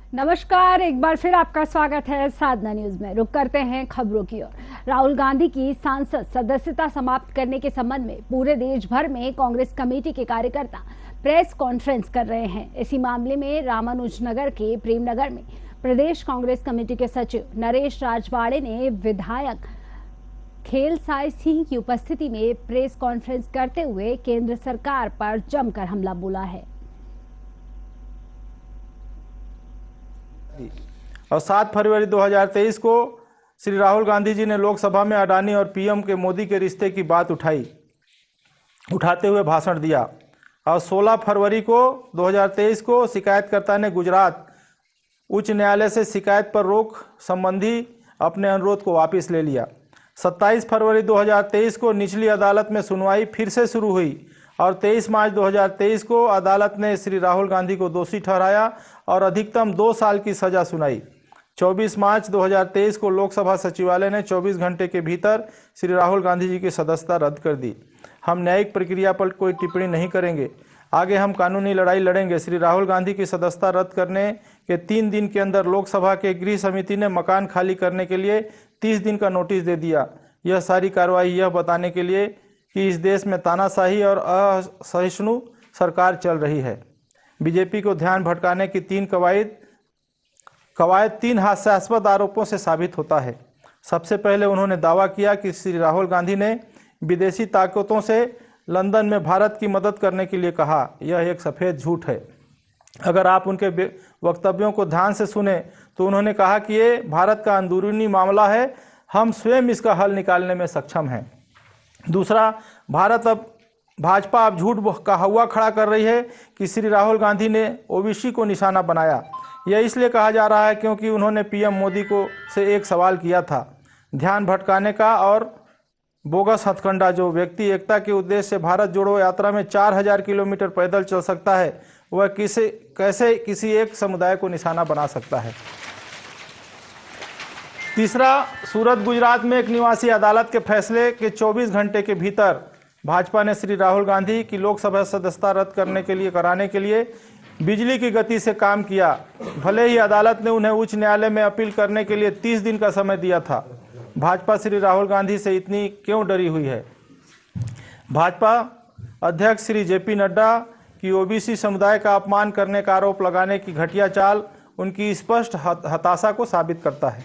नमस्कार, एक बार फिर आपका स्वागत है साधना न्यूज में। रुक करते हैं खबरों की ओर। राहुल गांधी की सांसद सदस्यता समाप्त करने के संबंध में पूरे देश भर में कांग्रेस कमेटी के कार्यकर्ता प्रेस कॉन्फ्रेंस कर रहे हैं। इसी मामले में रामानुजनगर के प्रेमनगर में प्रदेश कांग्रेस कमेटी के सचिव नरेश राजवाड़े ने विधायक खेलसाई सिंह की उपस्थिति में प्रेस कॉन्फ्रेंस करते हुए केंद्र सरकार पर जमकर हमला बोला है। और 7 फरवरी 2023 को श्री राहुल गांधी जी ने लोकसभा में अडानी और पीएम के मोदी के रिश्ते की बात उठाते हुए भाषण दिया। और 16 फरवरी को 2023 को शिकायतकर्ता ने गुजरात उच्च न्यायालय से शिकायत पर रोक संबंधी अपने अनुरोध को वापस ले लिया। 27 फरवरी 2023 को निचली अदालत में सुनवाई फिर से शुरू हुई और 23 मार्च 2023 को अदालत ने श्री राहुल गांधी को दोषी ठहराया और अधिकतम 2 साल की सजा सुनाई। 24 मार्च 2023 को लोकसभा सचिवालय ने 24 घंटे के भीतर श्री राहुल गांधी जी की सदस्यता रद्द कर दी। हम न्यायिक प्रक्रिया पर कोई टिप्पणी नहीं करेंगे, आगे हम कानूनी लड़ाई लड़ेंगे। श्री राहुल गांधी की सदस्यता रद्द करने के 3 दिन के अंदर लोकसभा के गृह समिति ने मकान खाली करने के लिए 30 दिन का नोटिस दे दिया। यह सारी कार्रवाई यह बताने के लिए कि इस देश में तानाशाही और असहिष्णु सरकार चल रही है। बीजेपी को ध्यान भटकाने की 3 कवायद 3 हास्यास्पद आरोपों से साबित होता है। सबसे पहले उन्होंने दावा किया कि श्री राहुल गांधी ने विदेशी ताकतों से लंदन में भारत की मदद करने के लिए कहा। यह एक सफ़ेद झूठ है। अगर आप उनके वक्तव्यों को ध्यान से सुने तो उन्होंने कहा कि ये भारत का अंदरूनी मामला है, हम स्वयं इसका हल निकालने में सक्षम हैं। दूसरा, भाजपा अब झूठ का हवा खड़ा कर रही है कि श्री राहुल गांधी ने ओबीसी को निशाना बनाया। यह इसलिए कहा जा रहा है क्योंकि उन्होंने पीएम मोदी से एक सवाल किया था। ध्यान भटकाने का और बोगस हथकंडा, जो व्यक्ति एकता के उद्देश्य से भारत जोड़ो यात्रा में 4000 किलोमीटर पैदल चल सकता है, वह कैसे किसी एक समुदाय को निशाना बना सकता है। तीसरा, सूरत गुजरात में एक निवासी अदालत के फैसले के 24 घंटे के भीतर भाजपा ने श्री राहुल गांधी की लोकसभा सदस्यता रद्द कराने के लिए बिजली की गति से काम किया। भले ही अदालत ने उन्हें उच्च न्यायालय में अपील करने के लिए 30 दिन का समय दिया था। भाजपा श्री राहुल गांधी से इतनी क्यों डरी हुई है? भाजपा अध्यक्ष श्री जेपी नड्डा की ओबीसी समुदाय का अपमान करने का आरोप लगाने की घटिया चाल उनकी स्पष्ट हताशा को साबित करता है।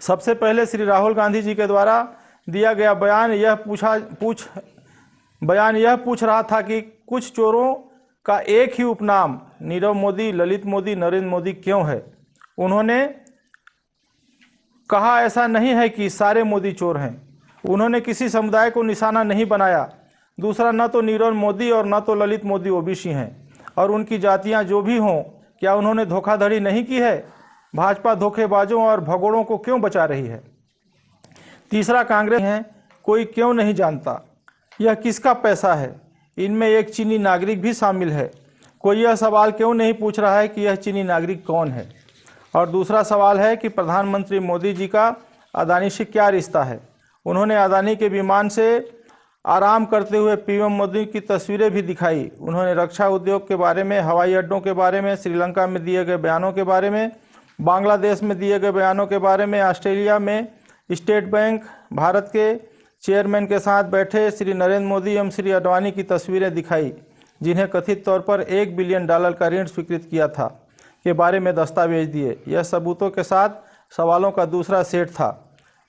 सबसे पहले श्री राहुल गांधी जी के द्वारा दिया गया बयान यह पूछ रहा था कि कुछ चोरों का एक ही उपनाम नीरव मोदी, ललित मोदी, नरेंद्र मोदी क्यों है? उन्होंने कहा ऐसा नहीं है कि सारे मोदी चोर हैं। उन्होंने किसी समुदाय को निशाना नहीं बनाया। दूसरा, न तो नीरव मोदी और न तो ललित मोदी ओबीसी हैं और उनकी जातियां जो भी हों, क्या उन्होंने धोखाधड़ी नहीं की है? भाजपा धोखेबाजों और भगोड़ों को क्यों बचा रही है? तीसरा, कांग्रेस है कोई क्यों नहीं जानता? यह किसका पैसा है? इनमें एक चीनी नागरिक भी शामिल है। कोई यह सवाल क्यों नहीं पूछ रहा है कि यह चीनी नागरिक कौन है? और दूसरा सवाल है कि प्रधानमंत्री मोदी जी का अदानी से क्या रिश्ता है? उन्होंने अदानी के विमान से आराम करते हुए पीएम मोदी की तस्वीरें भी दिखाई। उन्होंने रक्षा उद्योग के बारे में, हवाई अड्डों के बारे में, श्रीलंका में दिए गए बयानों के बारे में, बांग्लादेश में दिए गए बयानों के बारे में, ऑस्ट्रेलिया में स्टेट बैंक भारत के चेयरमैन के साथ बैठे श्री नरेंद्र मोदी एवं श्री अडवाणी की तस्वीरें दिखाई, जिन्हें कथित तौर पर $1 बिलियन का ऋण स्वीकृत किया था, के बारे में दस्तावेज दिए। यह सबूतों के साथ सवालों का दूसरा सेट था।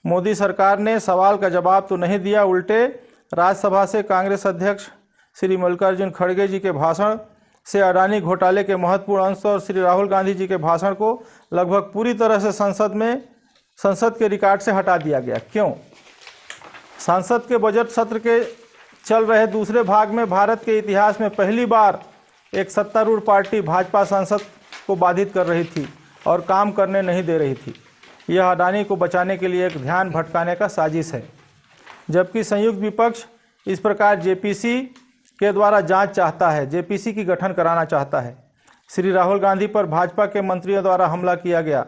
मोदी सरकार ने सवाल का जवाब तो नहीं दिया, उल्टे राज्यसभा से कांग्रेस अध्यक्ष श्री मल्लिकार्जुन खड़गे जी के भाषण से अडानी घोटाले के महत्वपूर्ण अंश और श्री राहुल गांधी जी के भाषण को लगभग पूरी तरह से संसद के रिकॉर्ड से हटा दिया गया। क्यों? संसद के बजट सत्र के चल रहे दूसरे भाग में भारत के इतिहास में पहली बार एक सत्तारूढ़ पार्टी भाजपा संसद को बाधित कर रही थी और काम करने नहीं दे रही थी। यह अडानी को बचाने के लिए एक ध्यान भटकाने का साजिश है। जबकि संयुक्त विपक्ष इस प्रकार जेपीसी के द्वारा जांच चाहता है, जेपीसी की गठन कराना चाहता है। श्री राहुल गांधी पर भाजपा के मंत्रियों द्वारा हमला किया गया।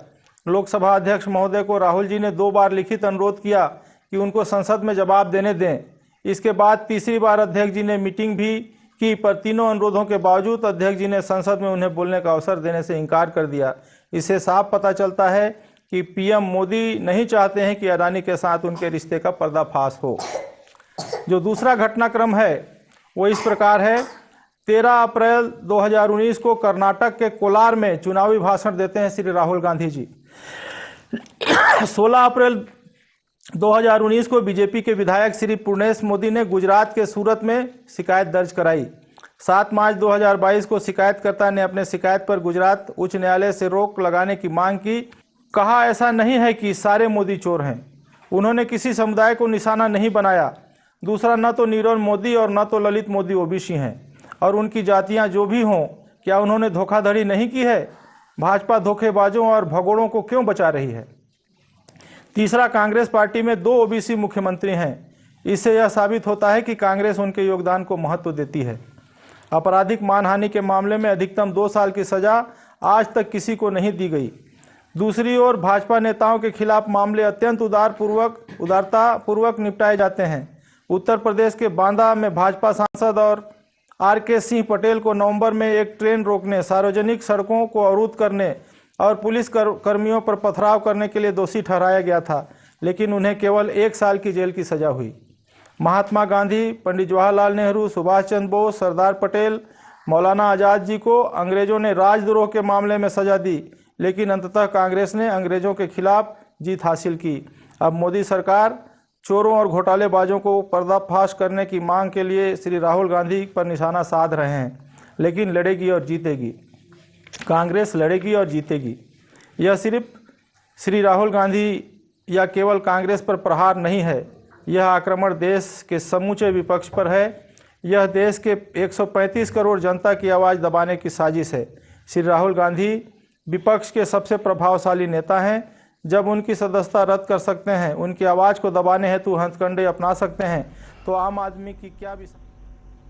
लोकसभा अध्यक्ष महोदय को राहुल जी ने 2 बार लिखित अनुरोध किया कि उनको संसद में जवाब देने दें। इसके बाद तीसरी बार अध्यक्ष जी ने मीटिंग भी की, पर तीनों अनुरोधों के बावजूद अध्यक्ष जी ने संसद में उन्हें बोलने का अवसर देने से इनकार कर दिया। इससे साफ पता चलता है कि पीएम मोदी नहीं चाहते हैं कि अडानी के साथ उनके रिश्ते का पर्दाफाश हो। जो दूसरा घटनाक्रम है वो इस प्रकार है। 13 अप्रैल 2019 को कर्नाटक के कोलार में चुनावी भाषण देते हैं श्री राहुल गांधी जी। 16 अप्रैल 2019 को बीजेपी के विधायक श्री पूर्णेश मोदी ने गुजरात के सूरत में शिकायत दर्ज कराई। 7 मार्च 2022 को शिकायतकर्ता ने अपने शिकायत पर गुजरात उच्च न्यायालय से रोक लगाने की मांग की। कहा, ऐसा नहीं है कि सारे मोदी चोर हैं। उन्होंने किसी समुदाय को निशाना नहीं बनाया। दूसरा, न तो नीरव मोदी और न तो ललित मोदी ओबीसी हैं, और उनकी जातियां जो भी हों, क्या उन्होंने धोखाधड़ी नहीं की है? भाजपा धोखेबाजों और भगोड़ों को क्यों बचा रही है? तीसरा, कांग्रेस पार्टी में 2 ओबीसी मुख्यमंत्री हैं। इससे यह साबित होता है कि कांग्रेस उनके योगदान को महत्व देती है। आपराधिक मानहानि के मामले में अधिकतम 2 साल की सजा आज तक किसी को नहीं दी गई। दूसरी ओर भाजपा नेताओं के खिलाफ मामले अत्यंत उदारतापूर्वक निपटाए जाते हैं। उत्तर प्रदेश के बांदा में भाजपा सांसद और आर.के. सिंह पटेल को नवंबर में एक ट्रेन रोकने, सार्वजनिक सड़कों को अवरुद्ध करने और पुलिस कर्मियों पर पथराव करने के लिए दोषी ठहराया गया था, लेकिन उन्हें केवल 1 साल की जेल की सजा हुई। महात्मा गांधी, पंडित जवाहरलाल नेहरू, सुभाष चंद्र बोस, सरदार पटेल, मौलाना आज़ाद जी को अंग्रेजों ने राजद्रोह के मामले में सजा दी, लेकिन अंततः कांग्रेस ने अंग्रेजों के खिलाफ जीत हासिल की। अब मोदी सरकार चोरों और घोटालेबाजों को पर्दाफाश करने की मांग के लिए श्री राहुल गांधी पर निशाना साध रहे हैं, लेकिन लड़ेगी और जीतेगी। कांग्रेस लड़ेगी और जीतेगी। यह सिर्फ श्री राहुल गांधी या केवल कांग्रेस पर प्रहार नहीं है, यह आक्रमण देश के समूचे विपक्ष पर है। यह देश के 135 करोड़ जनता की आवाज़ दबाने की साजिश है। श्री राहुल गांधी विपक्ष के सबसे प्रभावशाली नेता हैं। जब उनकी सदस्यता रद्द कर सकते हैं, उनकी आवाज़ को दबाने हेतु हथकंडे अपना सकते हैं, तो आम आदमी की क्या भी